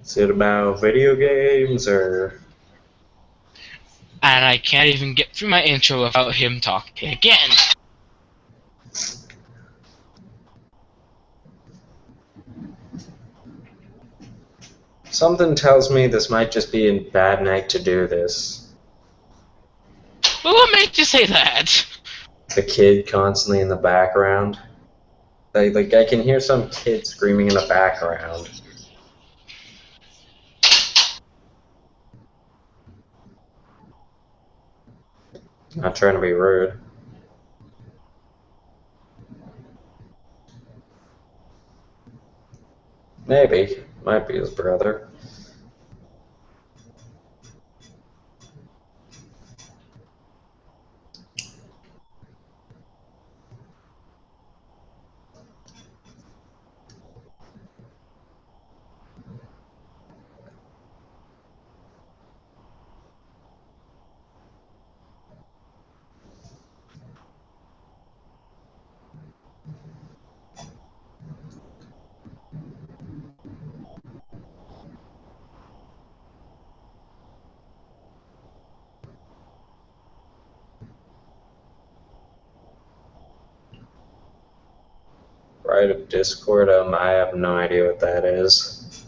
Is it about video games or... And I can't even get through my intro without him talking again. Something tells me this might just be a bad night to do this. But what makes you say that? The kid constantly in the background. I can hear some kid screaming in the background. Not trying to be rude. Maybe. Might be his brother. Right of Discord, I have no idea what that is.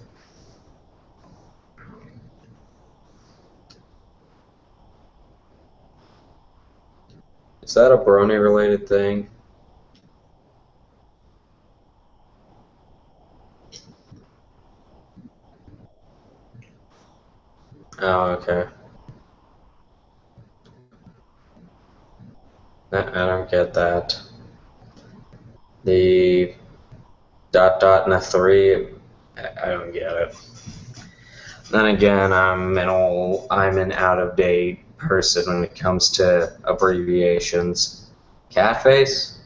Is that a brony related thing? Oh, okay. I don't get that. The dot dot and a 3, I don't get it. Then again, I'm an out of date person when it comes to abbreviations. Catface?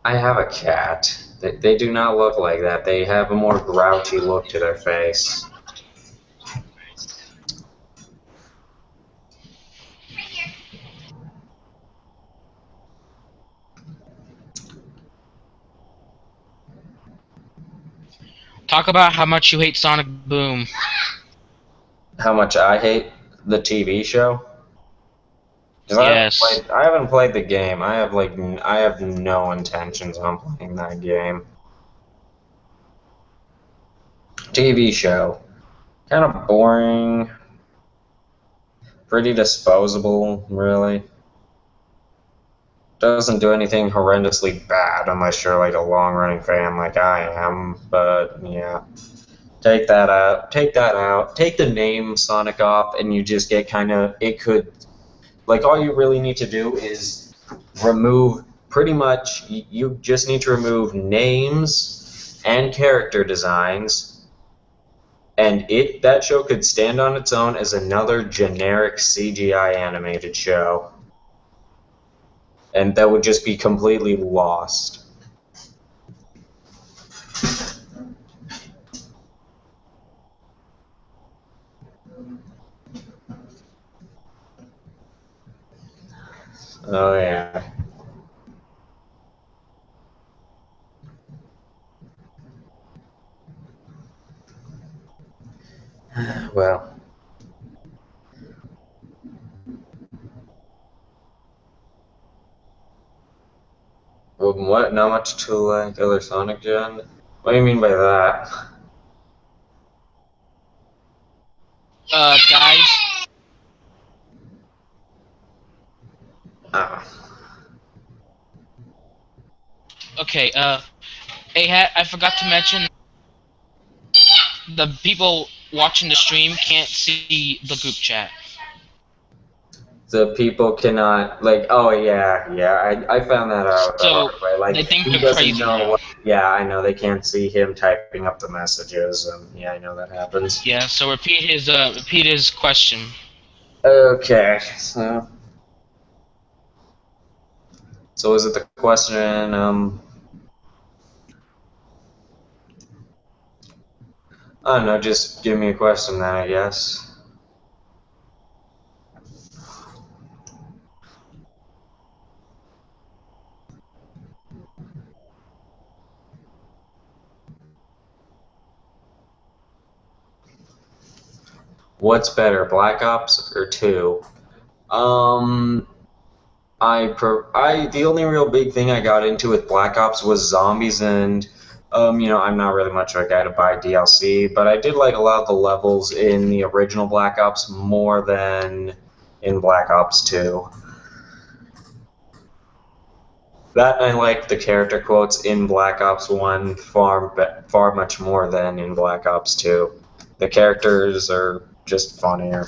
I have a cat. They do not look like that. They have a more grouchy look to their face. Talk about how much you hate Sonic Boom. How much I hate the TV show? Yes. I haven't played the game. I have no intentions on playing that game. TV show. Kind of boring. Pretty disposable, really. Doesn't do anything horrendously bad unless you're like a long-running fan like I am, but yeah. Take that out. Take that out. Take the name Sonic off, and you just get kind of... It could... Like, all you really need to do is remove... Pretty much, you just need to remove names and character designs, and that show could stand on its own as another generic CGI animated show. And that would just be completely lost. Oh, yeah. Well. What? Not much to like other Sonic Gen? What do you mean by that? Guys. Ah. Okay, I forgot to mention the people watching the stream can't see the group chat. The people cannot, like, oh yeah, I found that out the So, hard way. Like, they think he we're doesn't crazy know now. what, yeah, I know, they can't see him typing up the messages, and yeah, I know that happens. Yeah, so repeat his question. Okay, so is it the question, I don't know, just give me a question then, I guess. What's better, Black Ops or 2? Um, the only real big thing I got into with Black Ops was zombies, and I'm not really much of a guy to buy DLC, but I did like a lot of the levels in the original Black Ops more than in Black Ops 2. That and I liked the character quotes in Black Ops 1 far much more than in Black Ops 2. The characters are just funnier.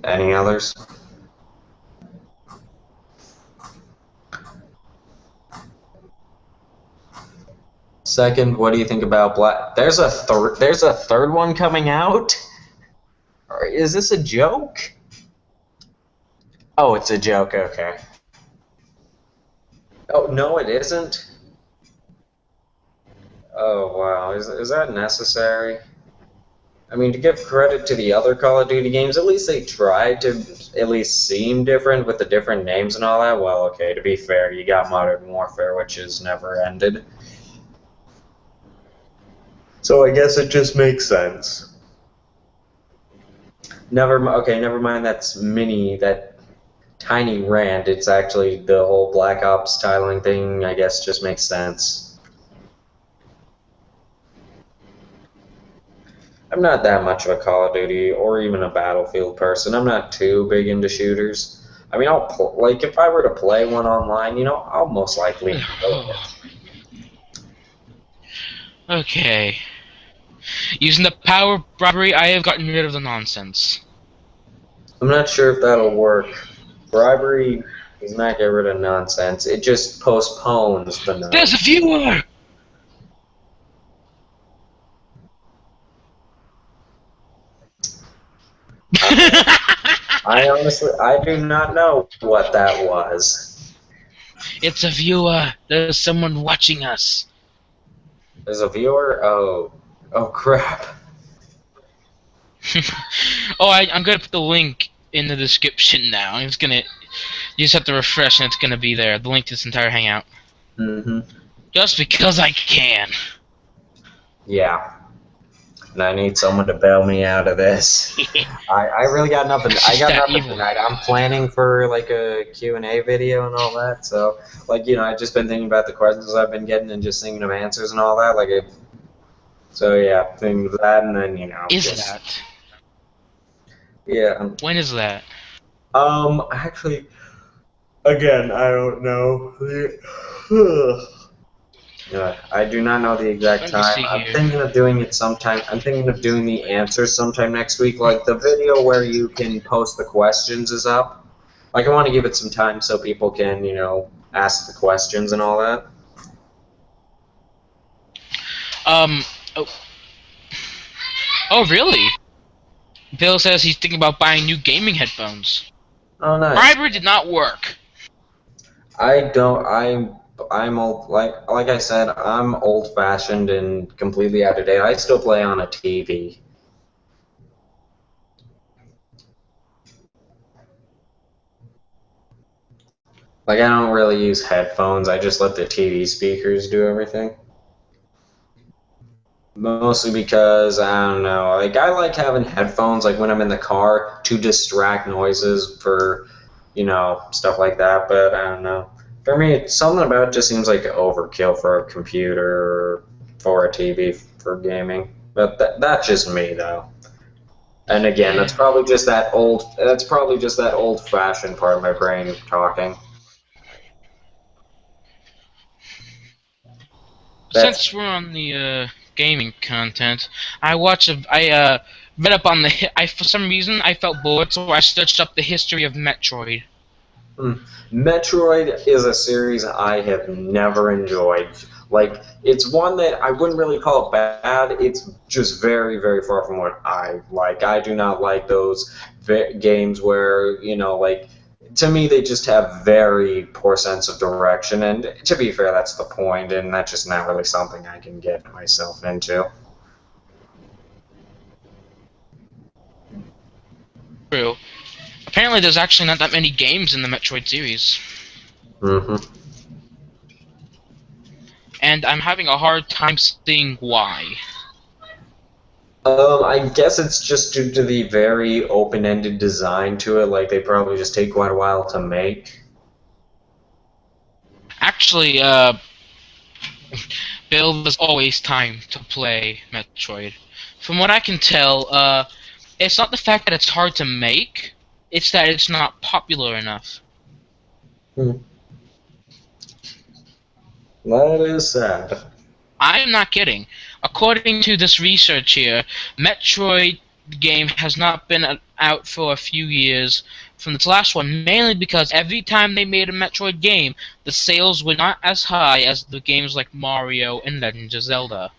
Any others? Second, what do you think about Black? There's a third. There's a third one coming out. Or is this a joke? Oh, it's a joke. Okay. Oh no, it isn't. Oh wow, is that necessary? I mean, to give credit to the other Call of Duty games, at least they tried to at least seem different with the different names and all that. Well, okay, to be fair, you got Modern Warfare, which has never ended. So I guess it just makes sense. Never mind. That tiny rant. It's actually the whole Black Ops tiling thing. I guess just makes sense. I'm not that much of a Call of Duty or even a Battlefield person. I'm not too big into shooters. I mean, like if I were to play one online, I'll most likely enjoy it. Okay. Using the power of bribery, I have gotten rid of the nonsense. I'm not sure if that'll work. Bribery does not get rid of nonsense. It just postpones the nonsense. There's a viewer! I do not know what that was. It's a viewer. There's someone watching us. There's a viewer? Oh crap. Oh, I'm gonna put the link in the description now. You just have to refresh and it's gonna be there. The link to this entire hangout. Just because I can. Yeah. And I need someone to bail me out of this. I really got nothing. I got nothing tonight. I'm planning for like a Q&A video and all that. So I've just been thinking about the questions I've been getting and just thinking of answers and all that. So yeah, thinking of that and then That? Yeah. When is that? Actually, again, I don't know. I do not know the exact time. I'm thinking of doing it sometime. I'm thinking of doing the answers sometime next week. Like the video where you can post the questions is up. Like I want to give it some time so people can, ask the questions and all that. Oh, really? Bill says he's thinking about buying new gaming headphones. Oh, nice. Bribery did not work. I'm old, like I said, I'm old-fashioned and completely out of date. I still play on a TV. Like I don't really use headphones. I just let the TV speakers do everything. Mostly because, I don't know, like I like having headphones like when I'm in the car to distract noises for, stuff like that, but I don't know. For me, something about it just seems like overkill for a computer or for a TV for gaming. But that's just me though. And again, that's probably just that old-fashioned part of my brain talking. Since we're on the gaming content, I read up on for some reason I felt bored, so I searched up the history of Metroid. Metroid is a series I have never enjoyed. Like, it's one that I wouldn't really call it bad. It's just very, very far from what I like. I do not like those games where, to me, they just have very poor sense of direction, and to be fair, that's the point, and that's just not really something I can get myself into. True. Apparently, there's actually not that many games in the Metroid series, Hmm. and I'm having a hard time seeing why. I guess it's just due to the very open-ended design to it. Like they probably just take quite a while to make. Actually, Bill, there's always time to play Metroid. From what I can tell, it's not the fact that it's hard to make, it's that it's not popular enough. Hmm. That is sad. I'm not kidding. According to this research here, Metroid game has not been out for a few years from its last one, mainly because every time they made a Metroid game, the sales were not as high as the games like Mario and Legend of Zelda.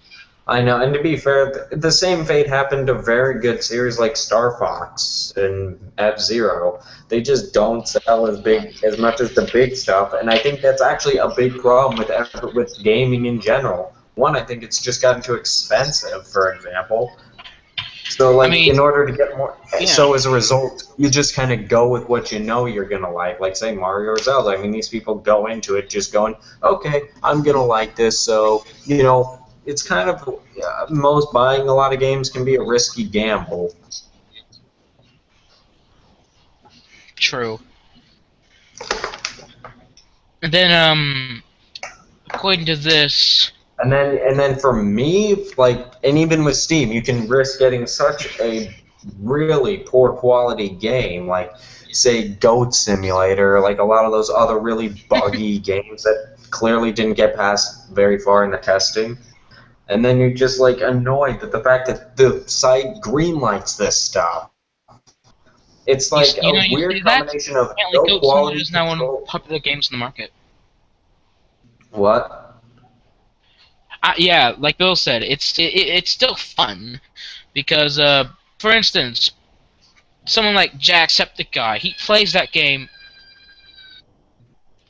I know, and to be fair, the same fate happened to very good series like Star Fox and F-Zero. They just don't sell as much as the big stuff, and I think that's actually a big problem with gaming in general. One, I think it's just gotten too expensive, for example. So, I like, mean, in order to get more, yeah. so as a result, you just kind of go with what you know you're gonna like say Mario or Zelda. I mean, these people go into it just going, okay, I'm gonna like this, so it's kind of most buying a lot of games can be a risky gamble. True. And then, according to this, And then for me, like, and even with Steam, you can risk getting such a really poor quality game, like say Goat Simulator, like a lot of those other really buggy games that clearly didn't get past very far in the testing. And then you're just like annoyed that the fact that the site greenlights this stuff. It's like you a know, you weird say that, combination of apparently no Goat Simulator quality is now one of the control. popular games in the market. What? Yeah, like Bill said, it's still fun because, for instance, someone like Jacksepticeye, he plays that game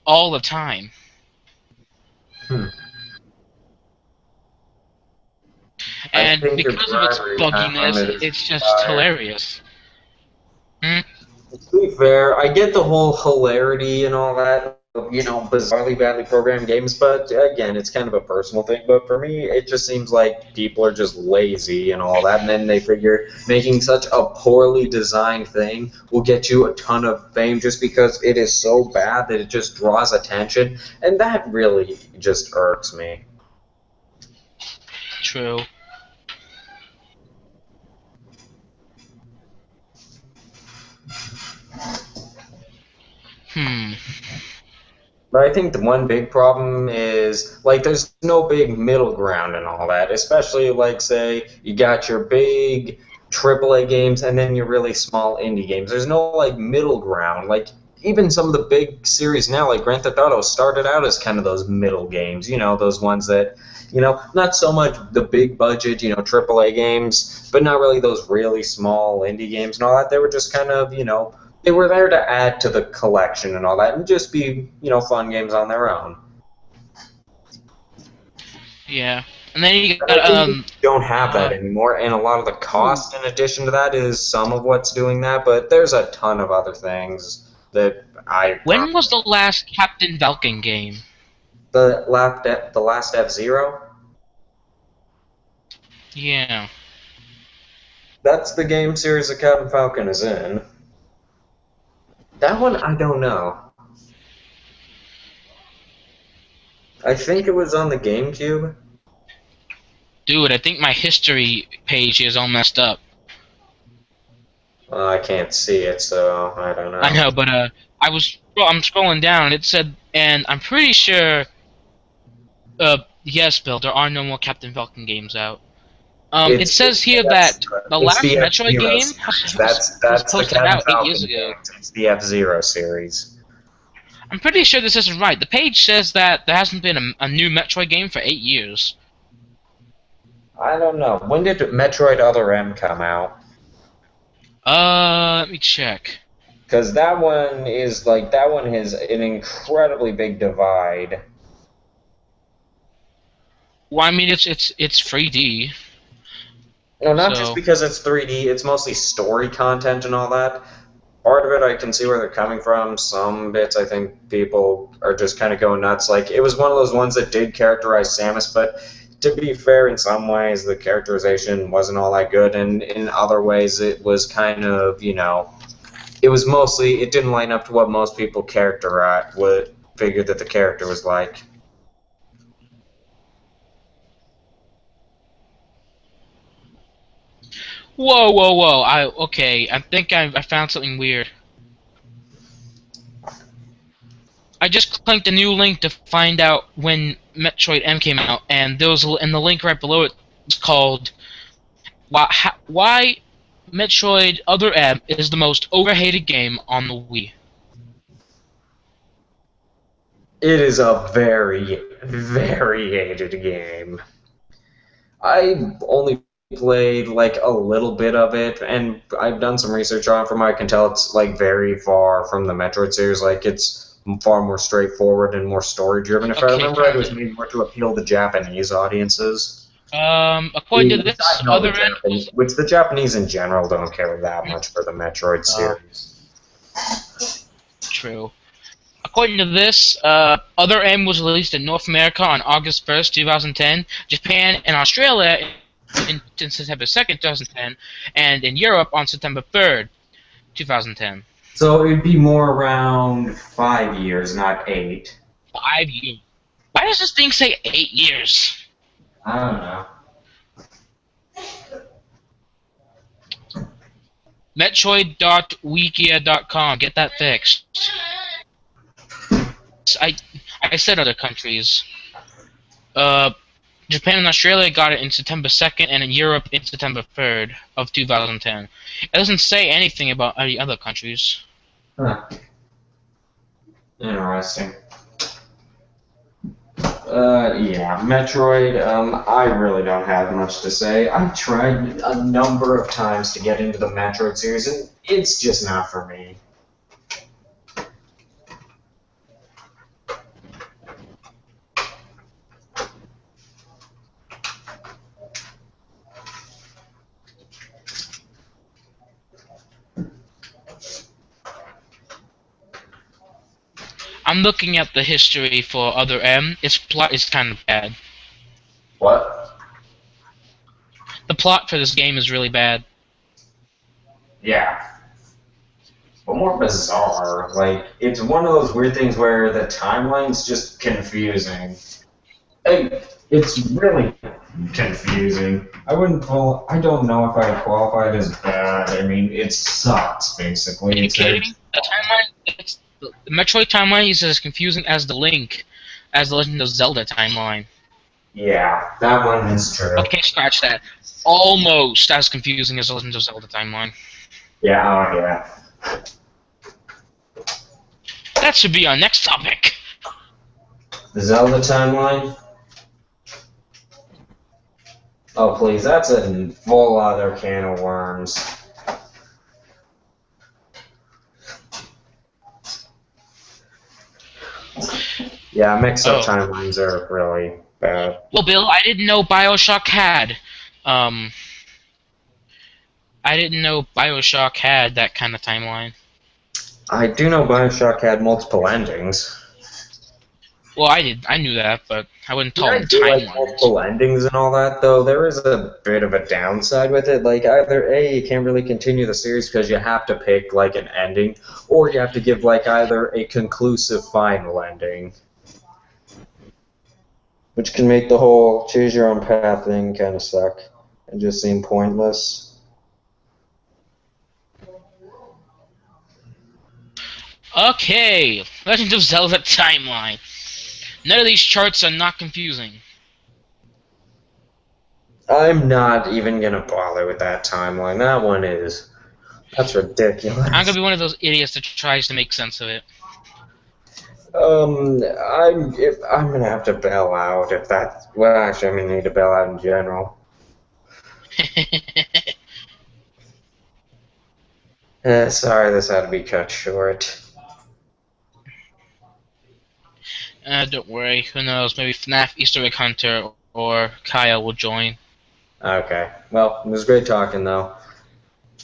all the time, Hmm. I and think your because of its bribery time bugginess, is it's just expired. hilarious. Hmm? To be fair, I get the whole hilarity and all that, bizarrely badly programmed games, but again, it's kind of a personal thing. But for me, it just seems like people are just lazy and all that, and then they figure making such a poorly designed thing will get you a ton of fame just because it is so bad that it just draws attention, and that really just irks me. True. Hmm. But I think the one big problem is, like, there's no big middle ground and all that. Especially, like, say, you got your big AAA games and then your really small indie games. There's no, like, middle ground. Like, even some of the big series now, like Grand Theft Auto, started out as kind of those middle games. Those ones that, not so much the big budget, AAA games, but not really those really small indie games and all that. They were just kind of, they were there to add to the collection and all that, and just be, fun games on their own. Yeah. And then you But got, I think we don't have that uh, anymore, and a lot of the cost in addition to that is some of what's doing that, but there's a ton of other things that I when was the last Captain Falcon game? the last F-Zero. Yeah. That's the game series that Captain Falcon is in. That one I don't know. I think it was on the GameCube. Dude, I think my history page is all messed up. I can't see it, so I don't I know. know, but I'm scrolling down and it said, and I'm pretty sure, yes, Bill, there are no more Captain Falcon games out. It It's says here that's that the it's last the F Metroid Zero game series. was, That's was the supposed to come Captain out 8 years Falcon ago. games. It's the F Zero series. I'm pretty sure this isn't right. The page says that there hasn't been a new Metroid game for 8 years. I don't know. When did Metroid Other M come out? Let me check. Because that one is like that one has an incredibly big divide. Well, I mean, it's 3D, No, not just so because it's 3D, it's mostly story content and all that. Part of it I can see where they're coming from. Some bits I think people are just kind of going nuts. Like it was one of those ones that did characterize Samus, but to be fair, in some ways the characterization wasn't all that good, and in other ways it was kind of it was mostly it didn't line up to what most people characterize would figured that the character was like. whoa, whoa, whoa. Okay. I think I found something weird. I just clicked a new link to find out when Metroid M came out, and there was and the link right below it was called why Metroid Other M is the most overhated game on the Wii. It is a very, very hated game. I only played like a little bit of it, and I've done some research on it. From what I can tell, it's like very far from the Metroid series. Like it's far more straightforward and more story driven. If I Okay, remember right, it found was it. made more to appeal to Japanese audiences. According to Which this, I know Other the M Japan, was which the Japanese in general don't care that much for the Metroid uh, series. true. According to this, Other M was released in North America on August 1st, 2010, Japan and Australia in September 2nd, 2010, and in Europe on September 3rd, 2010. So it'd be more around 5 years, not 8. 5 years. Why does this thing say 8 years? I don't know. Metroid.wikia.com. Get that fixed. I I said other countries. Uh, Japan and Australia got it in September 2nd, and in Europe in September 3rd of 2010. It doesn't say anything about any other countries. Huh. Interesting. Yeah, Metroid, I really don't have much to say. I've tried a number of times to get into the Metroid series, and it's just not for me. I'm looking at the history for Other M. Its plot is kind of bad. What? The plot for this game is really bad. Yeah. But more bizarre. Like, it's one of those weird things where the timeline's just confusing. Hey, it's really confusing. I don't know if I'd qualify it as bad. I mean, it sucks, Are basically. you It's kidding a, me? The Metroid timeline is as confusing as the Link, as the Legend of Zelda timeline. yeah, that one is true. Okay, scratch that. Almost as confusing as the Legend of Zelda timeline. Yeah, oh yeah. That should be our next topic. The Zelda timeline? Oh, please, that's a full other can of worms. Yeah, mix-up Oh. timelines are really bad. Well, Bill, I didn't know Bioshock had. Um, I didn't know Bioshock had that kind of timeline. I do know Bioshock had multiple endings. Well, I did. I knew that, but I wouldn't Yeah, call I them do like timelines. multiple endings and all that, though. There is a bit of a downside with it. Like, either A, you can't really continue the series because you have to pick, like, an ending, or you have to give, like, either a conclusive final ending. Which can make the whole choose your own path thing kind of suck and just seem pointless. Okay, Legend of Zelda timeline. None of these charts are not confusing. I'm not even gonna bother with that timeline. That one is. That's I'm ridiculous. gonna be one of those idiots that tries to make sense of it. I'm gonna have to bail out if that. Well, actually, I'm gonna need to bail out in general. Sorry, this had to be cut short. Don't worry. Who knows? Maybe FNAF Easter egg hunter or Kyle will join. Okay. Well, it was great talking though.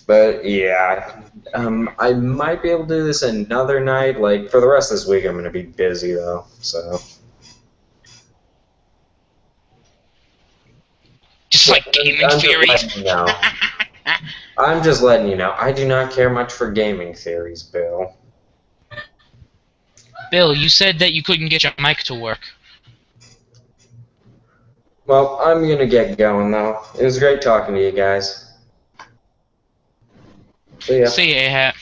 But yeah, I might be able to do this another night. Like for the rest of this week, I'm gonna be busy though. So Just like gaming I'm just theories. letting you know. I'm just letting you know. I do not care much for gaming theories, Bill. Bill, you said that you couldn't get your mic to work. Well, I'm gonna get going though. It was great talking to you guys. See ya. See ya, Hat.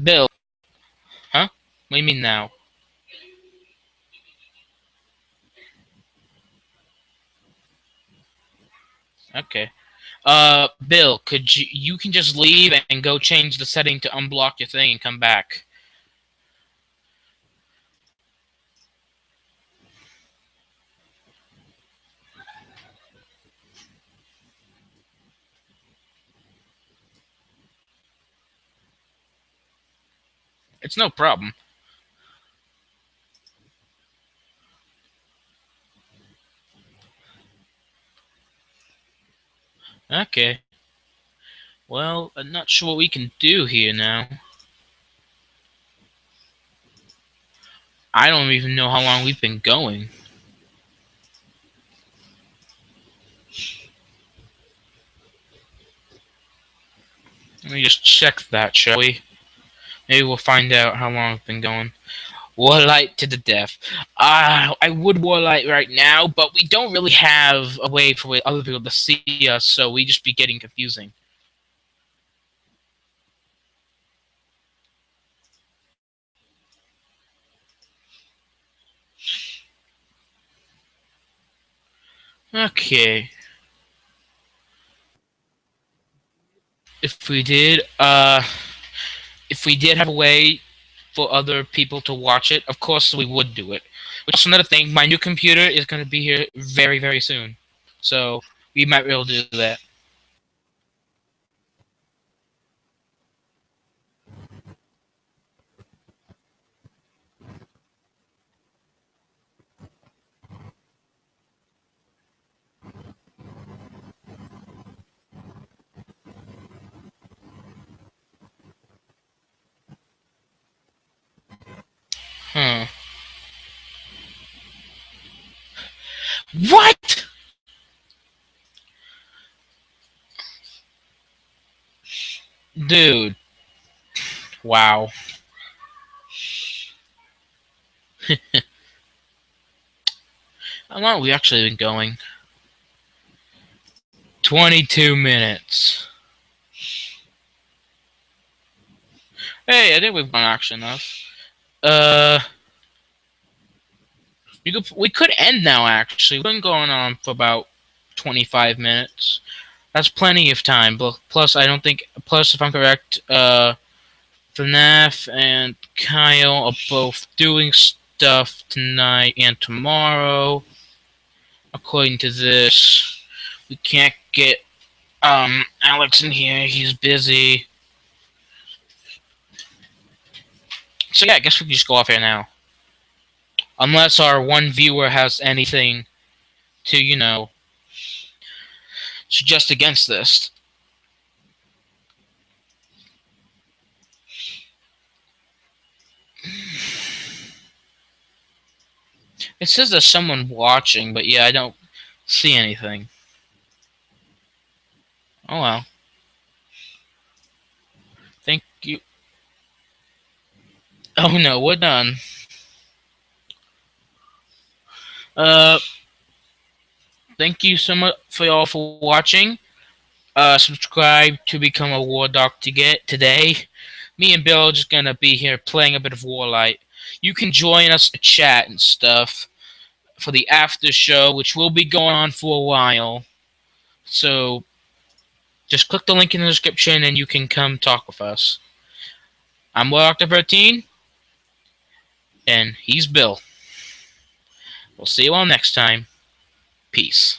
Bill. Huh? What do you mean now? Okay. Bill, could you can just leave and go change the setting to unblock your thing and come back. It's no problem. Okay. Well, I'm not sure what we can do here now. I don't even know how long we've been going. Let me just check that, shall we? Maybe we'll find out how long we've been going. Warlight to the death. I would Warlight right now, but we don't really have a way for other people to see us, so we just be getting confusing. Okay. If we did, if we did have a way for other people to watch it, of course we would do it. Which is another thing, my new computer is going to be here very, very soon. So we might be able to do that. Huh. What? Dude. Wow. How long have we actually been going? 22 minutes. Hey, I think we've gone actually enough. Uh, we could end now, actually. We've been going on for about 25 minutes. That's plenty of time. Plus, I don't think. Plus, if I'm correct, FNAF and Kyle are both doing stuff tonight and tomorrow. According to this, we can't get Alex in here. He's busy. So yeah, I guess we can just go off here now. Unless our one viewer has anything to, suggest against this. It says there's someone watching, but yeah, I don't see anything. Oh well. Thank you. Oh no, we're done. Uh, thank you so much for y'all for watching. Subscribe to become a War Doc to get today. Me and Bill are just gonna be here playing a bit of Warlight. You can join us to chat and stuff for the after show, which will be going on for a while. So just click the link in the description and you can come talk with us. I'm War Doctor 13. And he's Bill. We'll see you all next time. Peace.